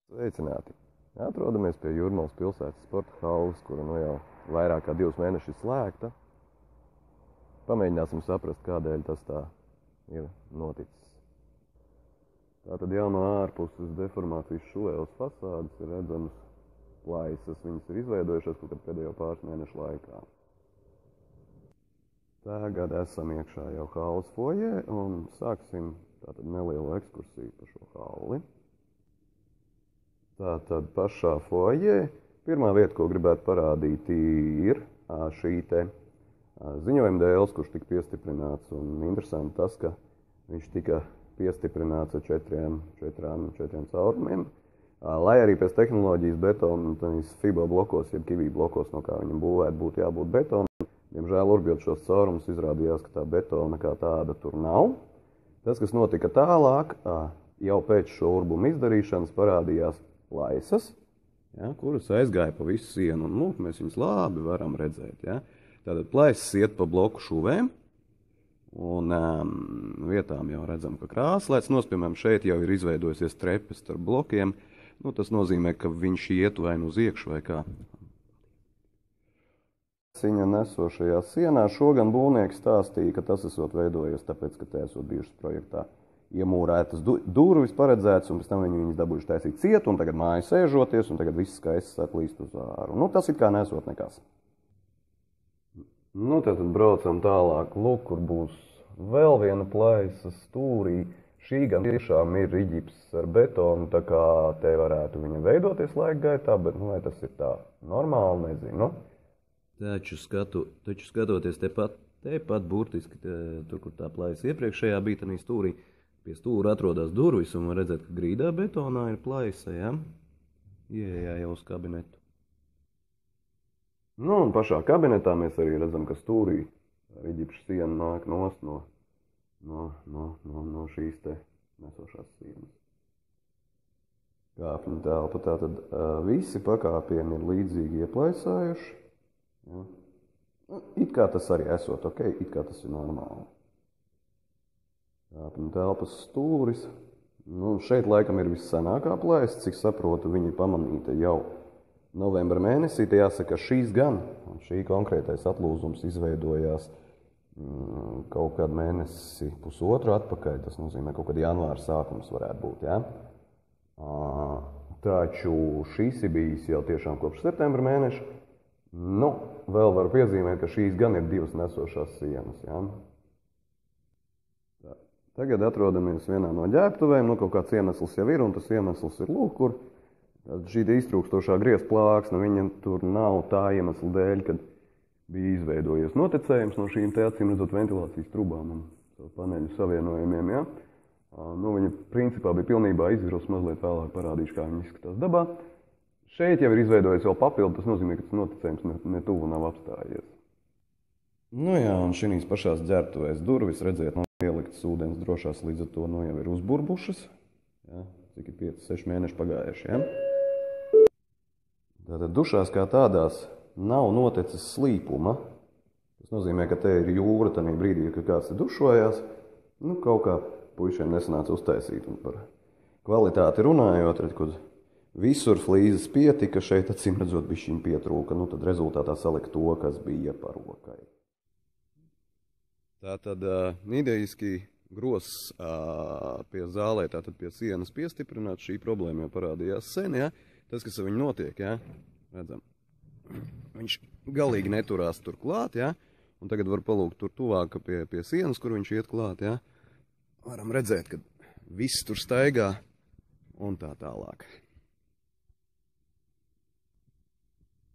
Sveicināti! Atrodamies pie Jūrmalas pilsētas sporta halles, kura jau vairāk kā 2 mēnešus ir slēgta. Pamēģināsim saprast, kādēļ tas tā ir noticis. Tātad jau no ārpuses deformācijas šuvēles fasādes ir redzamas plaisas. Viņas ir izveidojušās kaut kad pēdējo pāris mēnešu laikā. Tagad esam iekšā jau halles fojē un sāksim tātad nelielu ekskursiju pa šo halli. Tātad pašā fojē pirmā vieta, ko gribētu parādīt, ir šī te ziņojuma dēls, kurš tika piestiprināts. Un interesanti tas, ka viņš tika piestiprināts ar četriem caurumiem. Lai arī pēc tehnoloģijas betona FIBO blokos, jeb kivī blokos, no kā viņam būtu jābūt betonam. Diemžēl urbjot šos caurumus izrādījās, ka tā betona kā tāda tur nav. Tas, kas notika tālāk, jau pēc šo urbumu izdarīšanas parādījās plaisas, ja, kuras aizgāja pa visu sienu, un lūk, mēs viņus labi varam redzēt. Ja. Tātad plaisas iet pa bloku šuvēm, un vietām jau redzam, ka krāslēts piemēram, šeit jau ir izveidojusies trepes starp blokiem. Tas nozīmē, ka viņš iet vai nu uz iekšu vai kā. Siņa nesošajā sienā šogan būvnieks stāstīja, ka tas esot veidojies tāpēc, ka te esot bijušas projektā iemūrētas durvis paredzētas, un pēc tam viņi viņas dabūjuši taisīt cietu, un tagad māja sēžoties, un tagad viss skaisti sāk līst uz āru. Tas it kā nesot nekas. Tad braucam tālāk. Lūk, kur būs vēl viena plaisa stūrī. Šī gan tiešām ir riģips ar betonu, tā kā te varētu viņa veidoties laika gaitā, bet vai tas ir tā normāli, nezinu. Taču skatoties tepat burtiski, tur, kur tā plaisa iepriekšējā bija tanī stūrī, pie stūra atrodas durvis, un var redzēt, ka grīdā betonā ir plaisa, ja? Ieejā jau uz kabinetu. Un pašā kabinetā mēs arī redzam, ka stūrī riģipša siena nāk nost no šīs te nesošās sienas. Kāpņu telpa, tātad visi pakāpieni ir līdzīgi ieplaisājuši. Ja? It kā tas arī esot ok, it kā tas ir normāli. Kāpņu telpas stūris. Šeit laikam ir vissenākā plaisa, cik saprotu, viņa ir pamanīta jau novembra mēnesī. Te jāsaka, šīs gan, un šī konkrētais atlūzums izveidojās kaut kādu mēnesi pusotru atpakaļ. Tas nozīmē, kaut kad janvāra sākums varētu būt, ja? Taču šīs ir bijis jau tiešām kopš septembra mēneša. Vēl varu piezīmēt, ka šīs gan ir 2 nesošās sienas, ja? Tagad atrodamies vienā no ģērbtuvēm, kaut kāds iemesls jau ir, un tas iemesls ir lūk, kur šī iztrūkstošā griez plāksne, viņa tur nav tā iemesla dēļ, kad bija izveidojies notekējums no šīm te acīm redzot ventilācijas trubām un paneļu savienojumiem, ja? Viņa principā bija pilnībā izvirus, mazliet vēlāk parādīšu, kā viņa izskatās dabā. Šeit jau ir izveidojies vēl papildu, tas nozīmē, ka tas notekējums ne tuvu nav apstājies. Un šīs pašās ģērbtuvēs durvis, redziet, nav ieliktas ūdens drošās, līdz ar to jau ir uzburbušas. Ja? Cik ir 5-6 mēneši pagājuši, ja? Tātad dušās kā tādās nav notecis slīpuma. Tas nozīmē, ka te ir jūra tanī brīdī, ka kāds te dušojās. Kaut kā puišiem nesanāca uztaisīt. Un par kvalitāti runājot, kad visur flīzes pietika, šeit acīm redzot bišķiņ pietrūka, tad rezultātā salikt to, kas bija pa rokai. Tātad idejiski gross pie zālē, tātad pie sienas piestiprināt, šī problēma jau parādījās sen, ja? Tas, kas ar viņu notiek, ja? Redzam, viņš galīgi neturās tur klāt, ja? Un tagad var palūkt tur tuvāk pie sienas, kur viņš iet klāt, ja? Varam redzēt, ka viss tur staigā un tā tālāk.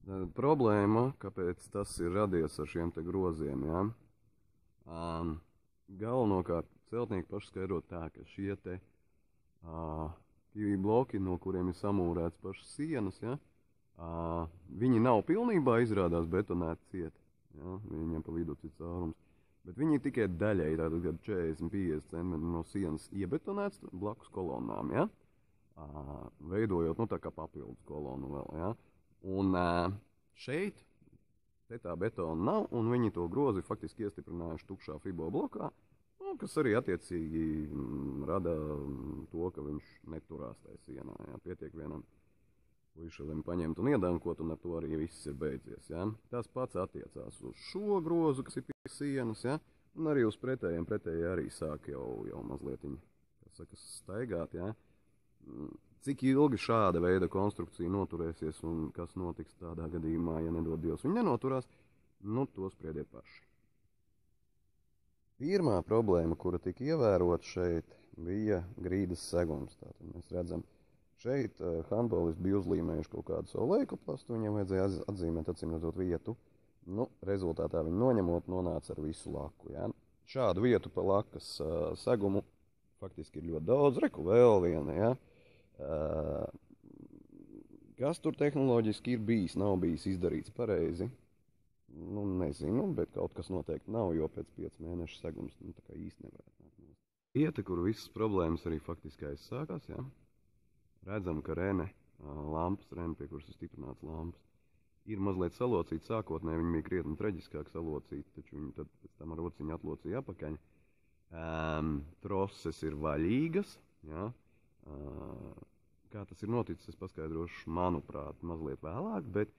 Tātad problēma, kāpēc tas ir radies ar šiem te groziem, ja? Galvenokārt celtnieki paši skaidro tā, ka šie te kivī bloki, no kuriem ir samūrēts pašas sienas, ja? Viņi nav pilnībā izrādās betonēti cieti, ja? Viņiem pa vidu cits caurums, bet viņi ir tikai daļai, tātad 40-50 cm no sienas iebetonēts blakus kolonnām, ja? Veidojot, tā kā papildus kolonu vēl, ja? Un šeit te tā betona nav, un viņi to grozi faktiski iestiprinājuši tukšā FIBO blokā, kas arī attiecīgi rada to, ka viņš neturās tajā sienā. Jā. Pietiek vienam puišelim paņemt un iedankot, un ar to arī viss ir beidzies. Jā. Tas pats attiecās uz šo grozu, kas ir pie sienas, jā, un arī uz pretējiem. Pretējie arī sāk jau mazliet, staigāt. Jā. Cik ilgi šāda veida konstrukcija noturēsies un kas notiks tādā gadījumā, ja nedod Dievs viņi nenoturās, nu to spriediet paši. Pirmā problēma, kura tika ievērota šeit, bija grīdas segums. Tātad mēs redzam, šeit handbolisti bija uzlīmējuši kaut kādu savu leikoplastu, viņiem vajadzēja atzīmēt, acīmredzot vietu. Nu, rezultātā viņi noņemot nonāca ar visu laku. Ja? Šādu vietu pa lakas segumu faktiski ir ļoti daudz. Reku vēl viena. Ja? Kas tur tehnoloģiski ir bijis, nav bijis izdarīts pareizi? Nu, nezinu, bet kaut kas noteikti nav, jo pēc 5 mēnešu segums tā kā īsti nevarētu. Vieta, kur visas problēmas arī faktiski aizsākās, ja? Redzam, ka rene, pie kuras ir stiprināts lampas, ir mazliet salocīta. Sākotnēji viņi bija krietni traģiskāk salocīti, taču viņi tad pēc tam ar rociņu atlocīja apakaļ. Troses ir vaļīgas, ja? Kā tas ir noticis, es paskaidrošu, manuprāt, mazliet vēlāk, bet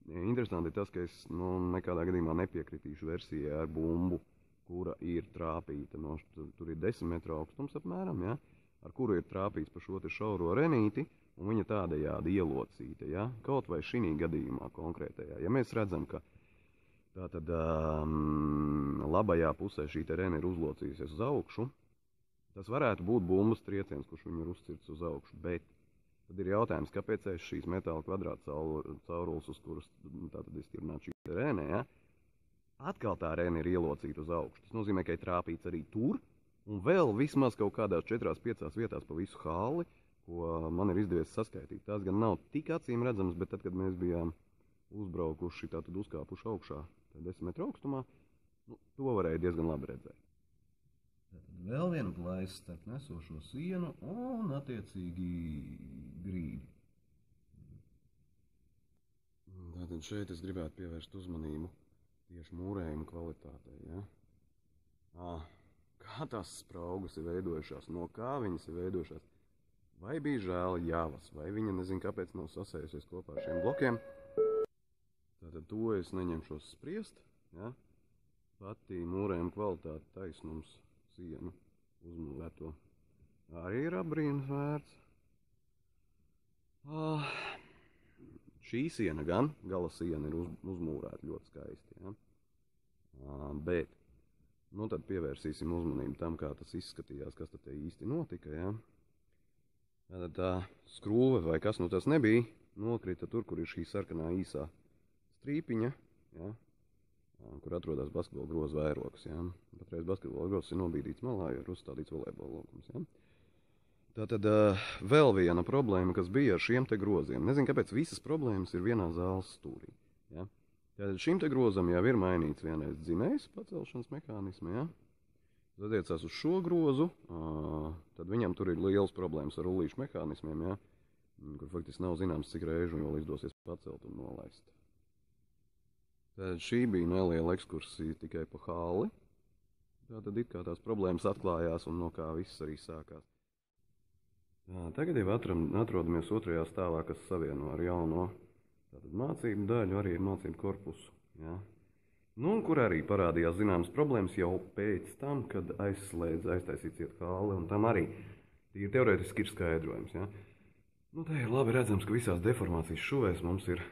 interesanti ir tas, ka es nekādā gadījumā nepiekritīšu versijai ar bumbu, kura ir trāpīta. Tur ir 10 metru augstums apmēram, ja? Ar kuru ir trāpīts pa šo te šauro renīti, un viņa tādējādi ielocīta. Ja? Kaut vai šī gadījumā konkrētajā. Ja mēs redzam, ka tātad labajā pusē šī te rene ir uzlocījusies uz augšu, tas varētu būt bumbas trieciens, kurš viņu ir uzcirts uz augšu, bet tad ir jautājums, kāpēc šīs metāla kvadrāta caurules, uz kuras tātad ir stiprināta šī rēne, ja? Atkal tā rēne ir ielocīta uz augšu. Tas nozīmē, ka ir trāpīts arī tur, un vēl vismaz kaut kādās 4-5 vietās pa visu halli, ko man ir izdevies saskaitīt. Tās gan nav tik acīm redzamas, bet tad, kad mēs bijām uzbraukuši, tātad uzkāpuši augšā 10 metru augstumā, to varēja diezgan labi redzēt. Vēl viena plaisa starp nesošo sienu un attiecīgi grīdi. Tātad šeit es gribētu pievērst uzmanību tieši mūrējuma kvalitātei. Ja? Kā tās spraugas ir veidojušās, no kā viņas ir veidojušās? Vai bija žēl jāvas, vai viņa nezinu, kāpēc nav sasējusies kopā ar šiem blokiem. Tātad to es neņemšos spriest. Ja? Pati mūrējuma kvalitāte, taisnums, sienu uzmūvēto arī ir apbrīnas vērts. Šī siena gan, gala siena ir uzmūrēta ļoti skaisti. Ja? Bet, tad pievērsīsim uzmanību tam, kā tas izskatījās, kas tad īsti notika. Ja? Tātad tā skrūve vai kas tas nebija, nokrita tur, kur ir šī sarkanā īsā strīpiņa. Ja? Kur atrodas basketbola groza vairogs. Ja? Patreiz basketbola grozs ir nobīdīts malā, jo ir uzstādīts volejbola laukums. Ja? Tātad vēl viena problēma, kas bija ar šiem te groziem. Nezinu, kāpēc visas problēmas ir vienā zāles stūrī. Ja? Tātad šim te grozam jau ir mainīts vienais dzinējs pacelšanas mehānismi. Ja? Tas attiecās uz šo grozu, tad viņam tur ir liels problēmas ar rullīšu mehānismiem, ja? Kur faktiski nav zināms, cik reižu vēl izdosies pacelt un nolaist. Tātad šī bija neliela ekskursija tikai pa halli. Tātad it kā tās problēmas atklājās un no kā viss arī sākās. Tagad jau atrodamies 2. stāvā, kas savieno ar jauno mācību daļu, arī ir mācību korpusu. Ja? Un kur arī parādījās zināmas problēmas jau pēc tam, kad aiztaisīts iet halli, un tam arī teorētiski ir skaidrojums. Ja? Te ir labi redzams, ka visās deformācijas šuvēs mums ir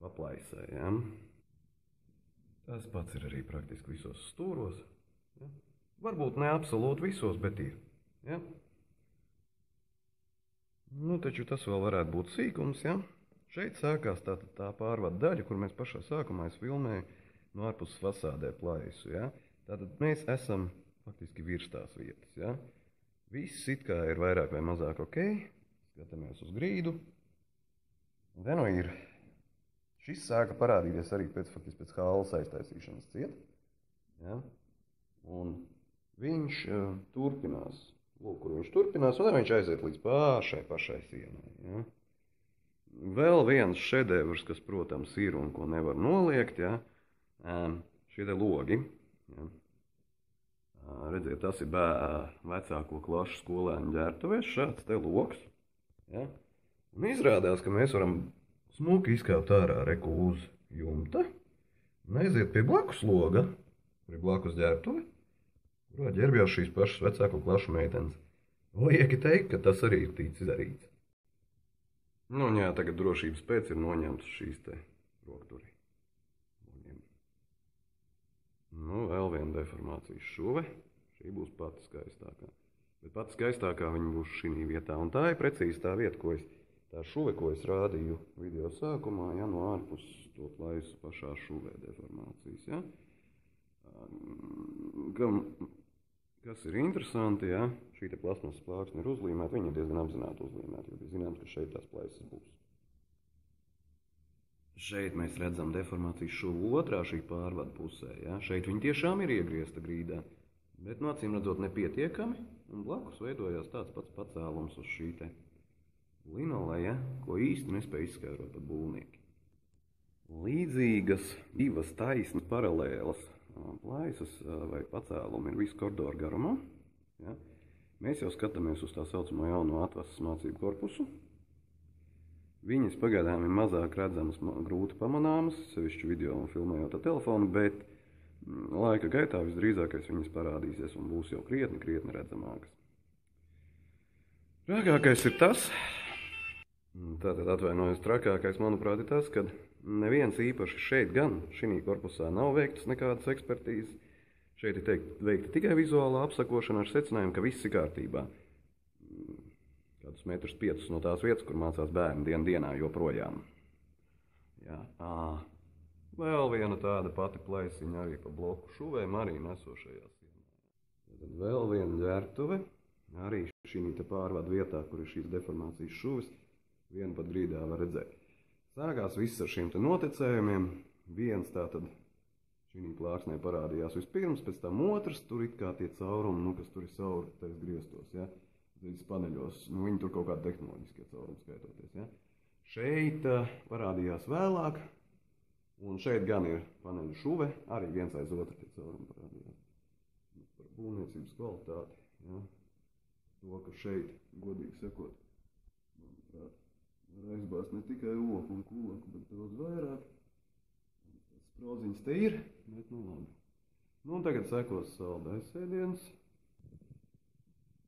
paplaisē. Ja? Tas pats ir arī praktiski visos stūros. Ja? Varbūt ne absolūti visos, bet ir. Ja? Taču tas vēl varētu būt sīkums. Ja? Šeit sākās tā pārvada daļa, kur mēs pašā sākumā filmēju no ārpuses fasādē plaisu. Ja? Tātad mēs esam faktiski virs tās vietas. Ja? Viss it kā ir vairāk vai mazāk ok. Skatāmies uz grīdu. Un te ir. Šis sāka parādīties arī pēc halles aiztaisīšanas ciet. Ja? Un viņš turpinās. Lūk, kur viņš turpinās, un viņš aiziet līdz pašai sienai. Ja? Vēl viens šedevrs, kas, protams, ir un ko nevar noliegt, ja? Šie te logi. Ja? Redziet, tas ir vecāko klašu skolēnu ģērbtuvēs, šāds te loks. Ja? Un izrādās, ka mēs varam smuki izkāpt ārā reku uz jumta un aiziet pie blakus loga, kur ir blakus ģērbtuve, kurā ģērbjās šīs pašas vecāko klašu meitenes. Lieki teikt, ka tas arī ir ticis darīts. Nu, jā, tagad drošības pēc ir noņemtas šīs te rokturi. Nu, vēl viena deformācijas šuve. Šī būs pati skaistākā. Bet pati skaistākā viņa būs šī vietā. Un tā ir precīzi tā vieta, tā šuve, ko es rādīju video sākumā, ja, no ārpus to plaisu pašā šuvē deformācijas. Ja. Kas ir interesanti, ja, šī te plasmasas plāksne ir uzlīmēta, viņa ir diezgan apzināti uzlīmēta, jo bija zināms, ka šeit tās plaisas būs. Šeit mēs redzam deformācijas šuvu otrā šī pārvada pusē. Ja? Šeit viņa tiešām ir iegriezta grīdā, bet no acīm redzot nepietiekami, un blakus veidojās tāds pats pacēlums uz šī te linoleja, ko īsti nespēja izskaidrot pat būvnieki. Līdzīgas divas taisnas paralēlas plaisas vai pacēlumi ir visu koridoru garumā. Ja? Mēs jau skatāmies uz tā saucamo jauno atvases mācību korpusu. Viņas pagaidām ir mazāk redzamas, grūti pamanāmas, sevišķi video un filmējot ar telefonu, bet laika gaitā visdrīzākais viņas parādīsies un būs jau krietni redzamākas. Trakākais ir tas, tātad atvainojos, trakākais, manuprāt, ir tas, ka neviens īpaši šeit gan šī korpusā nav veiktas nekādas ekspertīzes. Šeit ir veikta tikai vizuālā apsakošana ar secinājumu, ka viss ir kārtībā. Kādus 5 metrus no tās vietas, kur mācās bērni dienā joprojām. Jā. Vēl viena tāda pati plaisiņa arī pa bloku šuvēm, arī nesošajā sienā. Tad vēl viena ģērbtuve, arī šī te pārvada vietā, kur ir šīs deformācijas šuvis, vienu pat grīdā var redzēt. Sākās viss ar šiem te noticējumiem. Viens tātad šī plāksnē parādījās vispirms, pēc tam otrs, tur it kā tie caurumi, kas tur ir sauri tais griestos, ja? Paneļos, viņi tur kaut kādi tehnoloģiskie caurumi skaitoties. Ja? Šeit parādījās vēlāk, un šeit gan ir paneļu šuve, arī viens aiz otru tie caurumi parādījās. Par būvniecības kvalitāti, ja? To, ka šeit, godīgi sakot, manuprāt, var aizbāzt ne tikai oku un kulaku, bet daudz vairāk. Tas sproziņas te ir, bet nu labi. Nu, un tagad sekos saldais ēdiens.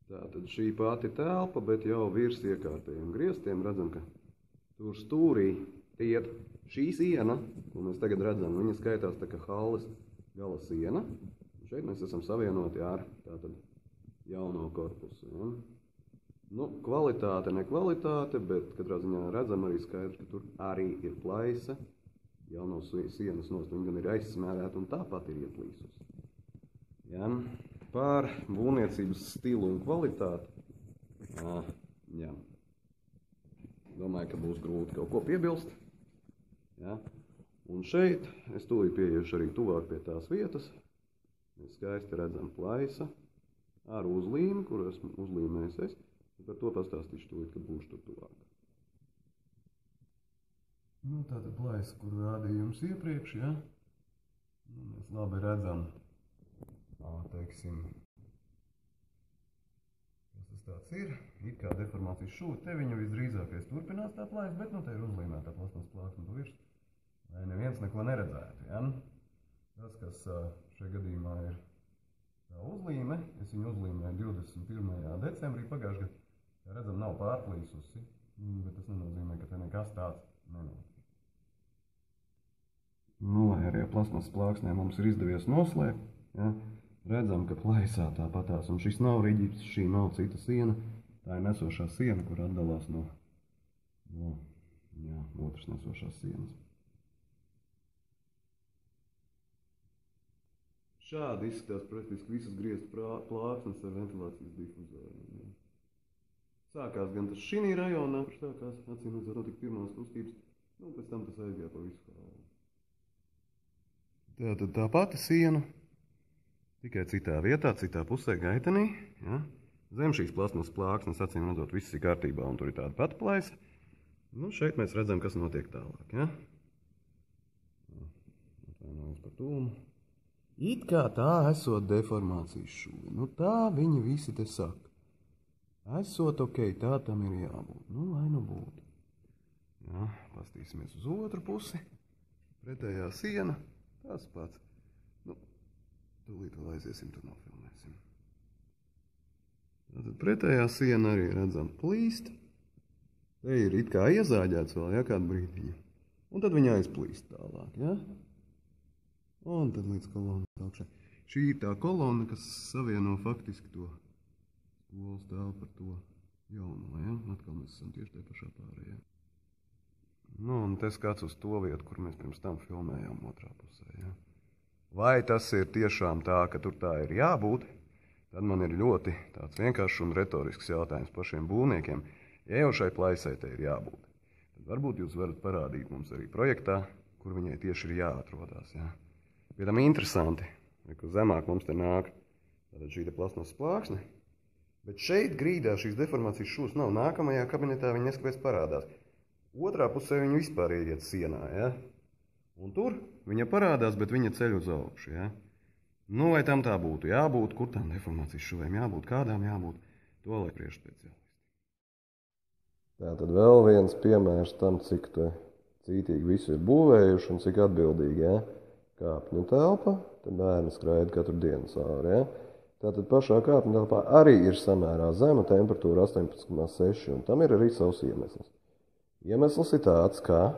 Tātad šī pati telpa, bet jau virs iekārtējiem griestiem redzam, ka tur stūrī iet šī siena, ko mēs tagad redzam, viņa skaitās tā kā halles gala siena. Šeit mēs esam savienoti ar tātad jauno korpusu. Ja? Nu, kvalitāte, ne kvalitāte, bet katrā ziņā redzam arī skaidrs, ka tur arī ir plaisa jauno sienas nost. Viņa gan ir aizsmērēta un tāpat ir ieplīsusi. Ja? Par būvniecības stilu un kvalitāti. Jā. Domāju, ka būs grūti kaut ko piebilst. Ja? Un šeit es tūlīt pieiešu arī tuvāk pie tās vietas. Mēs skaisti redzam plaisa ar uzlīmi, kuru esmu uzlīmējis es. Par to pastāstīšu tūlīt, kad būšu tur tuvāk. Nu, tāda plaisa, kuru rādīju jums iepriekš, ja? Nu, mēs labi redzam. Teiksim, kas tas tāds ir, it kā deformācijas šūta, te viņa visdrīzākais turpinās tā plaisa, bet nu te ir uzlīmēta plasmas plāksne pa virsmu, lai neviens neko neredzētu, ja? Tas, kas šajā gadījumā ir tā uzlīme, es viņu uzlīmēju 21. decembrī pagājušajā gadā, kā redzam, nav pārplīsusi, bet tas nenozīmē, ka te nekas tāds nenotiek. Nu, lai arī plasmas plāksnē mums ir izdevies noslēpt, ja? Redzam, ka plaisā tāpatās, un šis nav riģips, šī nav cita siena, tā ir nesošā siena, kur atdalās no otras nesošās sienas. Šādi izskatās praktiski visas griezta plāksnes ar ventilācijas difuzoriem. Ja. Sākās gan tas šī rajonā, kur sākās acīm redzot notika pirmās kustības, nu pēc tam tas aizgāja pa visu kalnu. Tātad tā pati siena. Tikai citā vietā, citā pusē gaitenī. Ja? Zem šīs plasmas plāksnes, acīm redzot, viss ir kārtībā un tur ir tāda pati plaisa. Nu, šeit mēs redzam, kas notiek tālāk. Ja? Atvainojos par tūmu. It kā tā esot deformācijas šūve. Nu tā viņi visi te saka. Esot ok, tā tam ir jābūt. Nu, lai nu būtu. Jā, pastīsimies uz otru pusi. Pretējā siena, tas pats. Nu, tūlīt vēl aiziesim, tur nofilmēsim. Tātad pretējā siena arī redzam plīst. Te ir it kā iezāģēts vēl, ja, kādu brīdiņu. Un tad viņa aizplīst tālāk, ja? Un tad līdz kolonas augšai. Šī ir tā kolona, kas savieno faktiski to skolas telpu ar to jauno, ja? Atkal mēs esam tieši tajā pašā pārējā. Nu, un te skats uz to vietu, kur mēs pirms tam filmējām otrā pusē, ja? Vai tas ir tiešām tā, ka tur tā ir jābūt? Tad man ir ļoti tāds vienkāršs un retorisks jautājums pašiem būvniekiem. Ja jau šai plaisai te ir jābūt, tad varbūt jūs varat parādīt mums arī projektā, kur viņai tieši ir jāatrodās, ja? Pie tam interesanti, ka zemāk mums te nāk tātad šī te plasmasas plāksne, bet šeit grīdā šīs deformācijas šūs nav. Nākamajā kabinetā viņi neskapēc parādās. Otrā pusē viņa vispār ieiet sienā, ja? Un tur viņa parādās, bet viņa ceļ uz augšu, ja? Nu, vai tam tā būtu jābūt, kur tām deformācijas šuvēm jābūt, kādām jābūt, to lai priekš speciālisti. Tātad vēl viens piemērs tam, cik cītīgi visu ir būvējuši un cik atbildīgi, ja? Kāpņu telpa, te bērni skraida katru dienu cauri, ja? Tātad pašā kāpņu telpā arī ir samērā zema temperatūra 18,6, un tam ir arī savs iemesls. Iemesls ir tāds, ka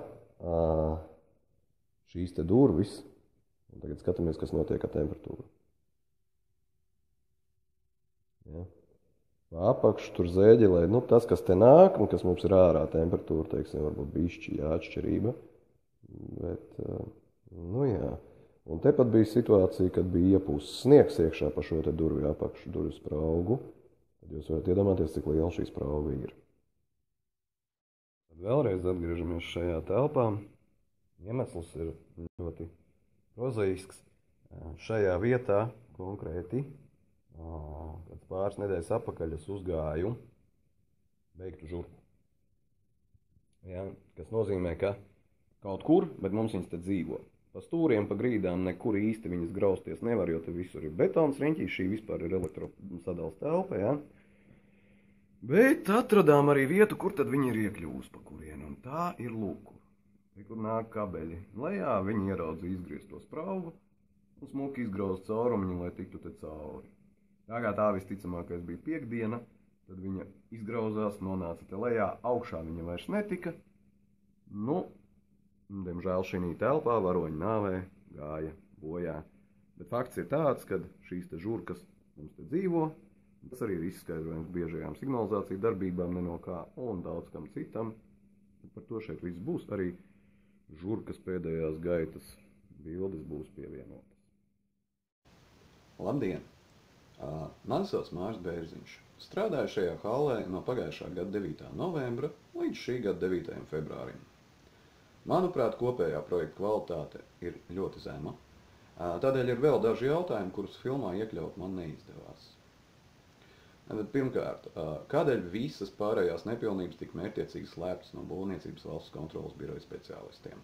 šīs te durvis, un tagad skatāmies, kas notiek ar temperatūru. Ja? Apakš tur zēģelē, nu tas, kas te nāk, un kas mums ir ārā temperatūra, teiksim, varbūt bišķi atšķirība, bet, nu jā. Un tepat bija situācija, kad bija iepūsts sniegs iekšā pa šo te durvju apakšu durvju spraugu, tad jūs varat iedomāties, cik liela šī sprauga ir. Tad vēlreiz atgriežamies šajā telpā. Iemesls ir ļoti prozaisks. Šajā vietā konkrēti, kad pāris nedēļas atpakaļ es uzgāju beigtu žurku. Ja, kas nozīmē, ka kaut kur, bet mums viņas te dzīvo. Pa stūriem, pa grīdām nekur īsti viņas grausties nevar, jo te visur ir betons riņķī, šī vispār ir elektrosadals telpa, ja? Bet atradām arī vietu, kur tad viņi ir iekļūst pa kurienu, un tā ir lūk. Te, kur nāk kabeļi. Lejā viņi ieraudzīja izgriezt to spraugu un smuki izgrauzt caurumiņu, lai tiktu te cauri. Tā kā tā visticamākais bija piekdiena, tad viņa izgrauzās, nonāca te lejā, augšā viņa vairs netika. Nu, diemžēl šī telpā varoņu nāvē gāja bojā. Bet fakts ir tāds, ka šīs te žurkas mums te dzīvo. Tas arī ir izskaidrojums biežajām signalizāciju darbībām, ne no kā un daudz kam citam. Par to šeit viss būs. Arī žurkas pēdējās gaitas bildes būs pievienotas. Labdien! Mani sauc Māris Bērziņš. Strādāju šajā hallē no pagājušā gada 9. novembra līdz šī gada 9. februārim. Manuprāt, kopējā projekta kvalitāte ir ļoti zema. Tādēļ ir vēl daži jautājumi, kurus filmā iekļaut man neizdevās. Pirmkārt, kādēļ visas pārējās nepilnības tik mērķiecīgi slēptas no Būvniecības valsts kontroles biroja speciālistiem?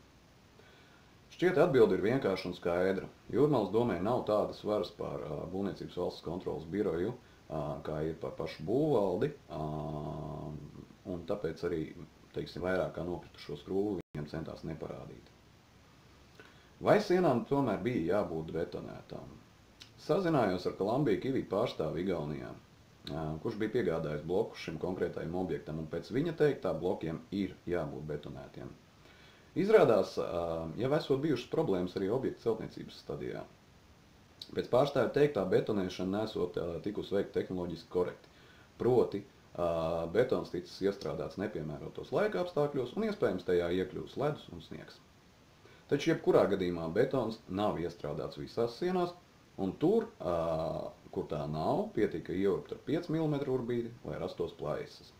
Šķiet, atbilde ir vienkārša un skaidra. Jūrmalas domē nav tādas varas pār Būvniecības valsts kontroles biroju, kā ir par pašu būvvaldi, un tāpēc arī, teiksim, vairāk kā nokritušo skrūvi viņam centās neparādīt. Vai sienām tomēr bija jābūt betonētām? Sazinājos ar Columbia Kivi pārstāvi Igaunijā, kurš bija piegādājis blokus šim konkrētajam objektam, un pēc viņa teiktā blokiem ir jābūt betonētiem. Izrādās, jau esot bijušas problēmas arī objekta celtniecības stadijā. Pēc pārstāvja teiktā betonēšana nesot tikus veikt tehnoloģiski korekti. Proti, betons ticis iestrādāts nepiemērotos laika apstākļos un iespējams tajā iekļūst ledus un sniegs. Taču jebkurā gadījumā betons nav iestrādāts visās sienās, un tur, kur tā nav, pietika ieurbt ar 5 mm urbīti, lai rastos plaisas.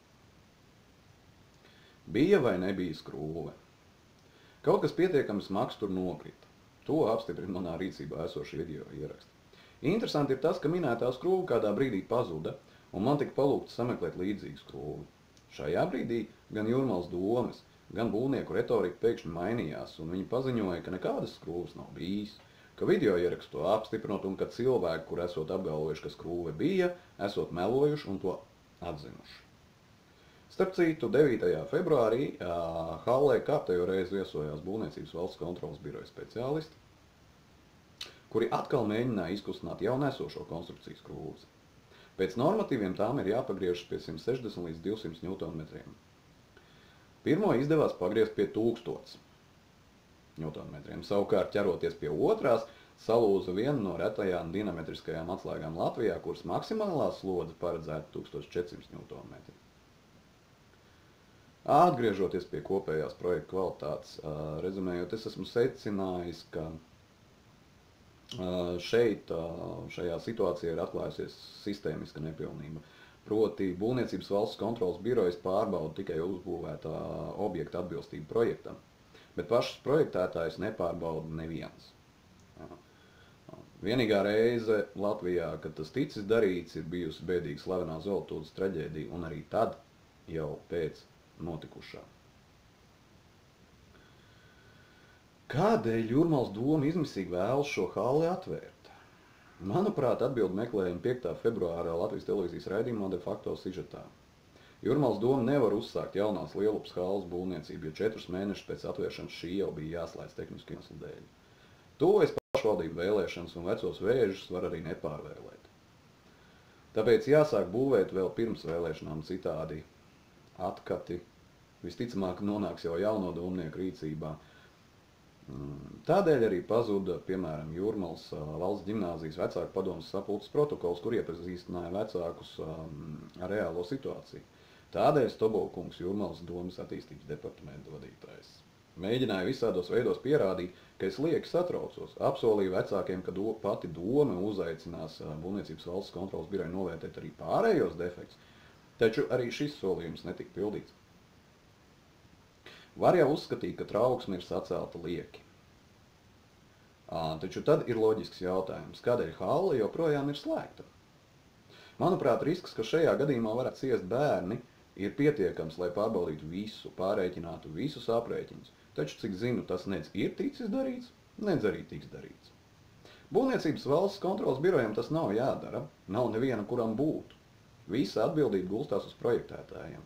Bija vai nebija skrūve? Kaut kas pietiekami smags tur nokrita. To apstiprina manā rīcībā esošie video ieraksti. Interesanti ir tas, ka minētā skrūve kādā brīdī pazuda, un man tika palūgts sameklēt līdzīgu skrūvi. Šajā brīdī gan Jūrmalas domes, gan būvnieku retorika pēkšņi mainījās, un viņi paziņoja, ka nekādas skrūves nav bijis, ka video ierakstu apstiprinot un ka cilvēki, kur esot apgalvojuši, ka skrūve bija, esot melojuši un to atzinuši. Starp citu, 9. februārī hallē kārtējo reizi viesojās Būvniecības valsts kontrolas biroja speciālisti, kuri atkal mēģināja izkustināt jau nesošo konstrukcijas skrūves. Pēc normatīviem tām ir jāpagriežas pie 160 līdz 200 Nm. Pirmo izdevās pagriezt pie 1000 Nm. Savukārt, ķeroties pie otrās, salūza viena no retajām dinametriskajām atslēgām Latvijā, kuras maksimālā slodze paredzēta 1400 Nm. Atgriežoties pie kopējās projekta kvalitātes, rezumējot, es esmu secinājis, ka šajā situācijā ir atklājusies sistēmiska nepilnība. Proti, Būvniecības valsts kontrolas birojas pārbauda tikai uzbūvētā objekta atbilstību projektam, bet pašas projektētājs nepārbauda neviens. Vienīgā reize Latvijā, kad tas ticis darīts, ir bijusi bēdīga slavenā Zoltūdas traģēdija, un arī tad jau pēc notikušā. Kādēļ Jūrmālas doma izmisīgi vēlas šo halli atvērt? Manuprāt, atbildi meklējumi 5. februārā Latvijas televīzijas raidījumā de facto sižetā. Jūrmālas doma nevar uzsākt jaunās Lielupas halles būvniecību, jo 4 mēnešus pēc atvēršanas šī jau bija jāslēdz tehnisku iemeslu dēļ. Tuvojas pašvaldību vēlēšanas un vecos vēžus var arī nepārvēlēt. Tāpēc jāsāk būvēt vēl pirms vēlēšanām, citādi atkati visticamāk nonāks jau jauno domnieku rīcībā. Tādēļ arī pazuda, piemēram, Jūrmalas valsts ģimnāzijas vecāku padomes sapulces protokols, kur iepazīstināja vecākus ar reālo situāciju. Tādēļ Stobovkungs, Jūrmalas domas attīstības departamenta vadītājs, mēģināja visādos veidos pierādīt, ka es lieki satraucos. Apsolīju vecākiem, ka pati doma uzaicinās Būvniecības valsts kontrolas biroju novērtēt arī pārējos defektus, taču arī šis solījums netika pildīts. Var jau uzskatīt, ka trauksme ir sacelta lieki. Taču tad ir loģisks jautājums, kādēļ halle joprojām ir slēgta? Manuprāt, risks, ka šajā gadījumā varētu ciest bērni, ir pietiekams, lai pārbaudītu visu, pārēķinātu visus aprēķinus. Taču, cik zinu, tas nedz ir ticis darīts, nedz arī tiks darīts. Būvniecības valsts kontrolas birojam tas nav jādara, nav neviena, kuram būtu. Visa atbildība gulstās uz projektētājiem.